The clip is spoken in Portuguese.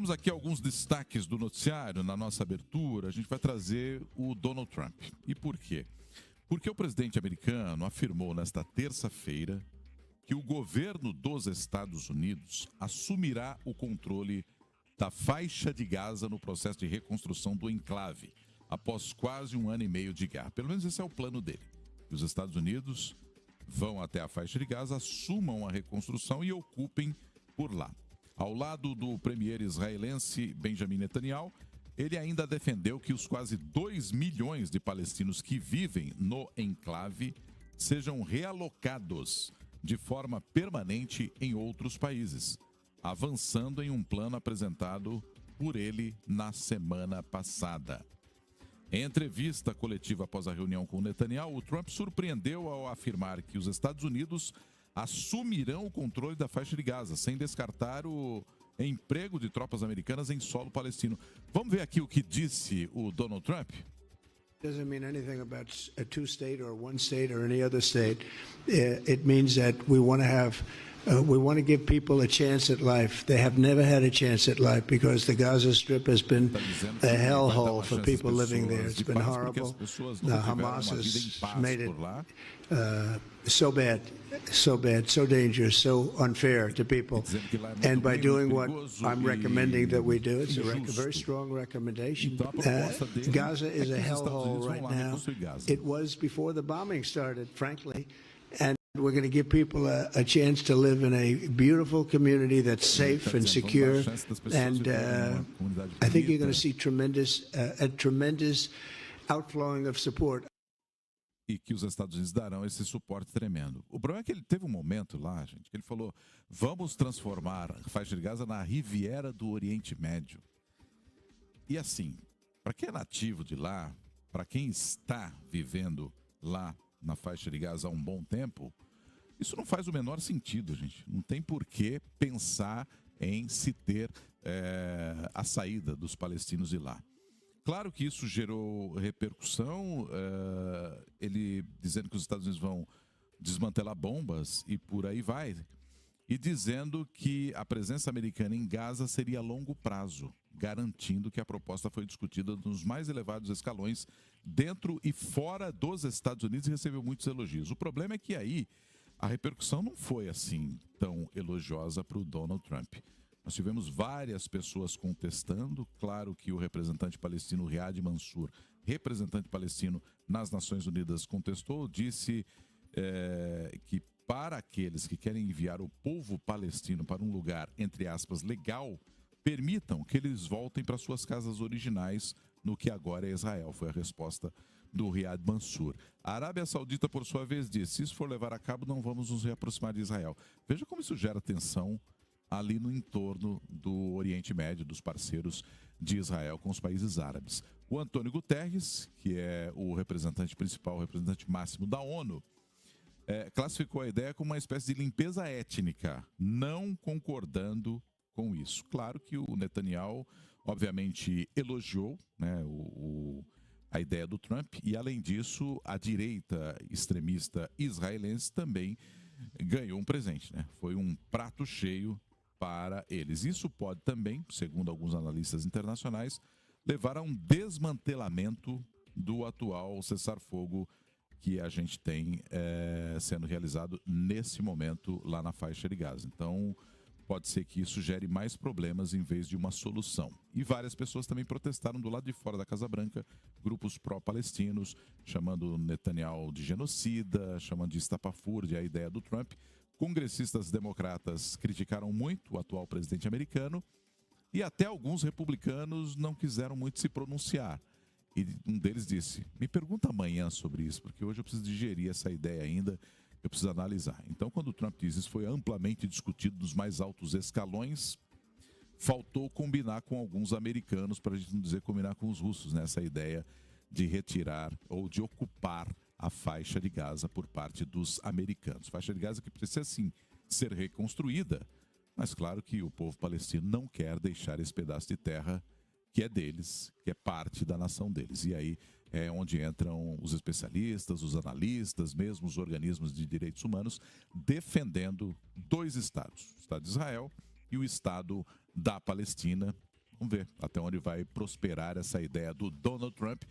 temos aqui alguns destaques do noticiário. Na nossa abertura, a gente vai trazer o Donald Trump. E por quê? Porque o presidente americano afirmou nesta terça-feira que o governo dos Estados Unidos assumirá o controle da faixa de Gaza no processo de reconstrução do enclave, após quase 1 ano e meio de guerra. Pelo menos esse é o plano dele. Os Estados Unidos vão até a faixa de Gaza, assumam a reconstrução e ocupem por lá. Ao lado do premier israelense Benjamin Netanyahu, ele ainda defendeu que os quase 2 milhões de palestinos que vivem no enclave sejam realocados de forma permanente em outros países, avançando em um plano apresentado por ele na semana passada. Em entrevista coletiva após a reunião com Netanyahu, o Trump surpreendeu ao afirmar que os Estados Unidos assumirão o controle da faixa de Gaza, sem descartar o emprego de tropas americanas em solo palestino. Vamos ver aqui o que disse o Donald Trump? Doesn't mean anything about a two-state or one state or any other state. It means that we want to give people a chance at life. They have never had a chance at life because the Gaza Strip has been a hellhole for people living there. It's been horrible. The Hamas has made it so bad, so dangerous, so unfair to people. And by doing what I'm recommending that we do, it's a very strong recommendation. Gaza is a hellhole right now. It was before the bombing started, frankly. And we're going to give people a chance to live in a beautiful community that's safe and secure. And I think you're going to see a tremendous outflowing of support. E que os Estados Unidos darão esse suporte tremendo. O problema é que ele teve um momento lá, gente, que ele falou: vamos transformar a faixa de Gaza na Riviera do Oriente Médio. E assim, para quem é nativo de lá, para quem está vivendo lá na faixa de Gaza há um bom tempo, isso não faz o menor sentido, gente. Não tem por que pensar em se ter a saída dos palestinos de lá. Claro que isso gerou repercussão, ele dizendo que os Estados Unidos vão desmantelar bombas e por aí vai, e dizendo que a presença americana em Gaza seria a longo prazo, garantindo que a proposta foi discutida nos mais elevados escalões dentro e fora dos Estados Unidos e recebeu muitos elogios. O problema é que aí a repercussão não foi assim tão elogiosa para o Donald Trump. Nós tivemos várias pessoas contestando. Claro que o representante palestino Riyad Mansour, representante palestino nas Nações Unidas, contestou, disse que para aqueles que querem enviar o povo palestino para um lugar, entre aspas, legal, permitam que eles voltem para suas casas originais, no que agora é Israel. Foi a resposta do Riyad Mansour. A Arábia Saudita, por sua vez, disse: se isso for levar a cabo, não vamos nos reaproximar de Israel. Veja como isso gera tensão ali no entorno do Oriente Médio, dos parceiros de Israel com os países árabes. O Antônio Guterres, que é o representante principal, o representante máximo da ONU, classificou a ideia como uma espécie de limpeza étnica, não concordando com isso. Claro que o Netanyahu, obviamente, elogiou, né, a ideia do Trump e, além disso, a direita extremista israelense também ganhou um presente, né? Foi um prato cheio para eles. Isso pode também, segundo alguns analistas internacionais, levar a um desmantelamento do atual cessar-fogo que a gente tem sendo realizado nesse momento lá na faixa de Gaza. Então, pode ser que isso gere mais problemas em vez de uma solução. E várias pessoas também protestaram do lado de fora da Casa Branca, grupos pró-palestinos, chamando Netanyahu de genocida, chamando de estapafúrdia a ideia do Trump. Congressistas democratas criticaram muito o atual presidente americano e até alguns republicanos não quiseram muito se pronunciar. E um deles disse: me pergunta amanhã sobre isso, porque hoje eu preciso digerir essa ideia ainda, eu preciso analisar. Então, quando o Trump diz isso foi amplamente discutido nos mais altos escalões, faltou combinar com alguns americanos, para a gente não dizer combinar com os russos, nessa ideia de retirar ou de ocupar a faixa de Gaza por parte dos americanos. Faixa de Gaza que precisa, sim, ser reconstruída, mas claro que o povo palestino não quer deixar esse pedaço de terra que é deles, que é parte da nação deles. E aí é onde entram os especialistas, os analistas, mesmo os organismos de direitos humanos, defendendo dois estados, o Estado de Israel e o Estado da Palestina, Vamos ver até onde vai prosperar essa ideia do Donald Trump,